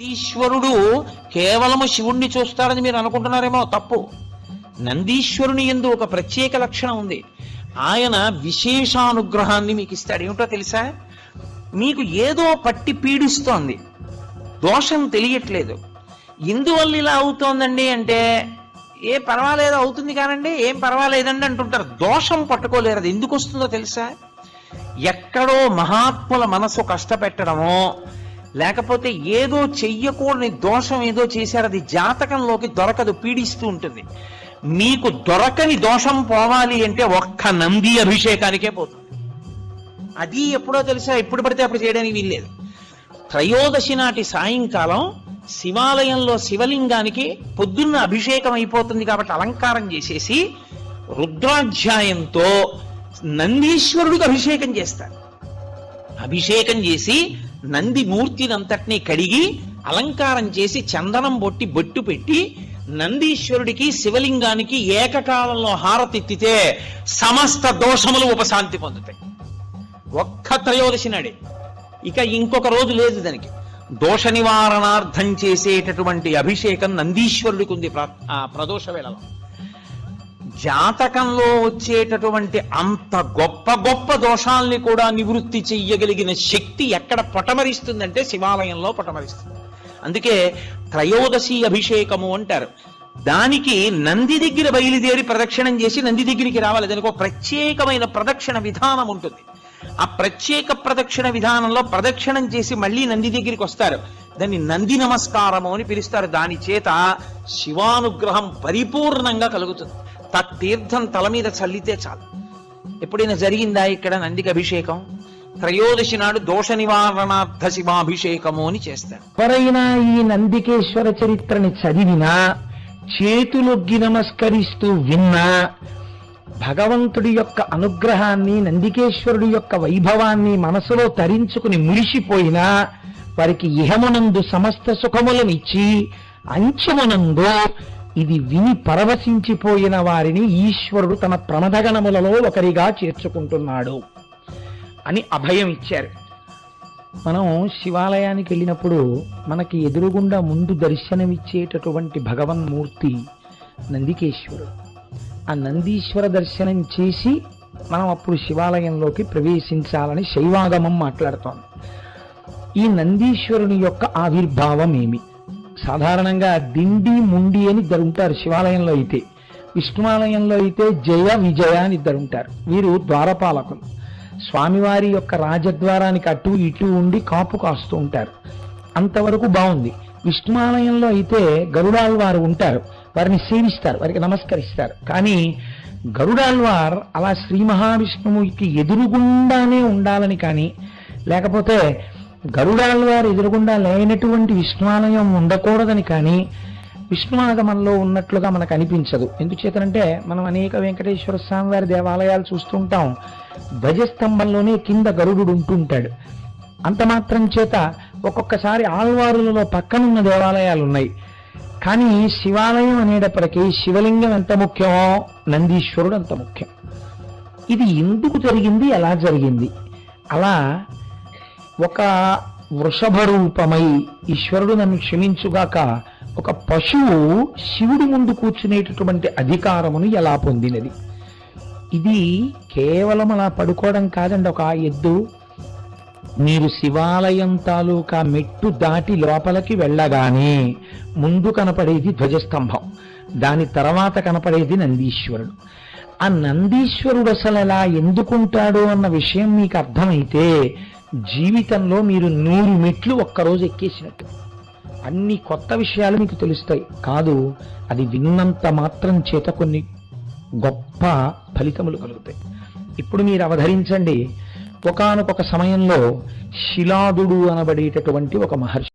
నందీశ్వరుడు కేవలము శివుణ్ణి చూస్తాడని మీరు అనుకుంటున్నారేమో, తప్పు. నందీశ్వరుని యందు ఒక ప్రత్యేక లక్షణం ఉంది. ఆయన విశేషానుగ్రహాన్ని మీకు ఇస్తాడు. ఏమిటో తెలుసా? మీకు ఏదో పట్టి పీడిస్తోంది, దోషం తెలియట్లేదు. ఎందువల్ల ఇలా అవుతోందండి అంటే, ఏ పర్వాలేదు అవుతుంది కానండి, ఏం పర్వాలేదండి అంటుంటారు. దోషం పట్టుకోలేరు. అది ఎందుకు వస్తుందో తెలుసా? ఎక్కడో మహాత్ముల మనసు కష్టపెట్టడమో, లేకపోతే ఏదో చెయ్యకూడని దోషం ఏదో చేశారు, అది జాతకంలోకి దొరకదు, పీడిస్తూ ఉంటుంది. మీకు దొరకని దోషం పోవాలి అంటే ఒక్క నంది అభిషేకానికే పోతుంది. అది ఎప్పుడో తెలుసా? ఎప్పుడు పడితే అప్పుడు చేయడానికి వీల్లేదు. త్రయోదశి నాటి సాయంకాలం శివాలయంలో శివలింగానికి పొద్దున్న అభిషేకం అయిపోతుంది కాబట్టి అలంకారం చేసేసి రుద్రాధ్యాయంతో నందీశ్వరుడికి అభిషేకం చేస్తారు. అభిషేకం చేసి నంది మూర్తినంతటినీ కడిగి అలంకారం చేసి చందనం బొట్టు పెట్టి నందీశ్వరుడికి శివలింగానికి ఏకకాలంలో హారతిత్తితే సమస్త దోషములు ఉపశాంతి పొందుతాయి. ఒక్క త్రయోదశి నాడే. ఇక ఇంకొక రోజు లేదు దానికి. దోష నివారణార్థం చేసేటటువంటి అభిషేకం నందీశ్వరుడికి ఉంది ప్రదోష వేళలో. జాతకంలో వచ్చేటటువంటి అంత గొప్ప గొప్ప దోషాల్ని కూడా నివృత్తి చెయ్యగలిగిన శక్తి ఎక్కడ పటమరిస్తుందంటే శివాలయంలో పటమరిస్తుంది. అందుకే త్రయోదశి అభిషేకము అంటారు. దానికి నంది దగ్గర బయలుదేరి ప్రదక్షిణం చేసి నంది దగ్గరికి రావాలి. దానికి ఒక ప్రత్యేకమైన ప్రదక్షిణ విధానం ఉంటుంది. ఆ ప్రత్యేక ప్రదక్షిణ విధానంలో ప్రదక్షిణం చేసి మళ్ళీ నంది దగ్గరికి వస్తారు. దాన్ని నంది నమస్కారము అని పిలుస్తారు. దాని చేత శివానుగ్రహం పరిపూర్ణంగా కలుగుతుంది. తత్తీర్థం తల మీద చల్లితే చాలు. ఎప్పుడైనా జరిగిందా ఇక్కడ నందికి అభిషేకం? త్రయోదశి నాడు దోష నివారణార్థ శివాభిషేకము అని చేస్తారు. ఎవరైనా ఈ నందికేశ్వర చరిత్రని చదివినా, చేతులొగ్గి నమస్కరిస్తూ విన్నా, భగవంతుడి యొక్క అనుగ్రహాన్ని, నందికేశ్వరుడి యొక్క వైభవాన్ని మనసులో తరించుకుని మురిసిపోయినా, వారికి ఇహమునందు సమస్త సుఖములనిచ్చి అంచమునందు ఇది విని పరవశించిపోయిన వారిని ఈశ్వరుడు తన ప్రమదగణములలో ఒకరిగా చేర్చుకుంటున్నాడు అని అభయం ఇచ్చారు. మనం శివాలయానికి వెళ్ళినప్పుడు మనకి ఎదురుగుండా ముందు దర్శనమిచ్చేటటువంటి భగవన్మూర్తి నందికేశ్వరుడు. ఆ నందీశ్వర దర్శనం చేసి మనం అప్పుడు శివాలయంలోకి ప్రవేశించాలని శైవాగమం మాట్లాడుతోంది. ఈ నందీశ్వరుని యొక్క ఆవిర్భావం ఏమి? సాధారణంగా దిండి ముండి అని ఇద్దరు ఉంటారు శివాలయంలో అయితే. విష్ణువాలయంలో అయితే జయ విజయ అని ఇద్దరు ఉంటారు. వీరు ద్వారపాలకులు. స్వామివారి యొక్క రాజద్వారానికి అటు ఇటు ఉండి కాపు కాస్తూ ఉంటారు. అంతవరకు బాగుంది. విష్ణువాలయంలో అయితే గరుడాళ్వారు ఉంటారు. వారిని సేవిస్తారు, వారికి నమస్కరిస్తారు. కానీ గరుడాళ్వార్ అలా శ్రీ మహావిష్ణువుకి ఎదురుగుండానే ఉండాలని కానీ, లేకపోతే గరుడాళ్వారు ఎదురుగుండా లేనటువంటి విష్ణువాలయం ఉండకూడదని కానీ విష్ణువాగమంలో ఉన్నట్లుగా మనకు అనిపించదు. ఎందుచేతనంటే మనం అనేక వెంకటేశ్వర స్వామి వారి దేవాలయాలు చూస్తుంటాం. ధ్వజస్తంభంలోనే కింద గరుడు ఉంటుంటాడు. అంత మాత్రం చేత ఒక్కొక్కసారి ఆళ్వారులలో పక్కనున్న దేవాలయాలు ఉన్నాయి. కానీ శివాలయం అనేటప్పటికీ శివలింగం ఎంత ముఖ్యమో నందీశ్వరుడు అంత ముఖ్యం. ఇది ఎందుకు జరిగింది, ఎలా జరిగింది? అలా ఒక వృషభ రూపమై ఈశ్వరుడు నన్ను క్షమించుగాక ఒక పశువు శివుడి ముందు కూర్చునేటటువంటి అధికారమును ఎలా పొందినది? ఇది కేవలం అలా పడుకోవడం కాదండి. ఒక ఎద్దు మీరు శివాలయం తాలూకా మెట్టు దాటి లోపలికి వెళ్ళగానే ముందు కనపడేది ధ్వజస్తంభం, దాని తర్వాత కనపడేది నందీశ్వరుడు. ఆ నందీశ్వరుడు అసలు ఎలా ఎందుకుంటాడు అన్న విషయం మీకు అర్థమైతే జీవితంలో మీరు 100 మెట్లు ఒక్కరోజు ఎక్కేసినట్టు. అన్ని కొత్త విషయాలు మీకు తెలుస్తాయి. కాదు, అది విన్నంత మాత్రం చేత కొన్ని గొప్ప ఫలితములు కలుగుతాయి. ఇప్పుడు మీరు అవధరించండి, ఒకానొక సమయంలో శిలాదుడు అనబడేటటువంటి ఒక మహర్షి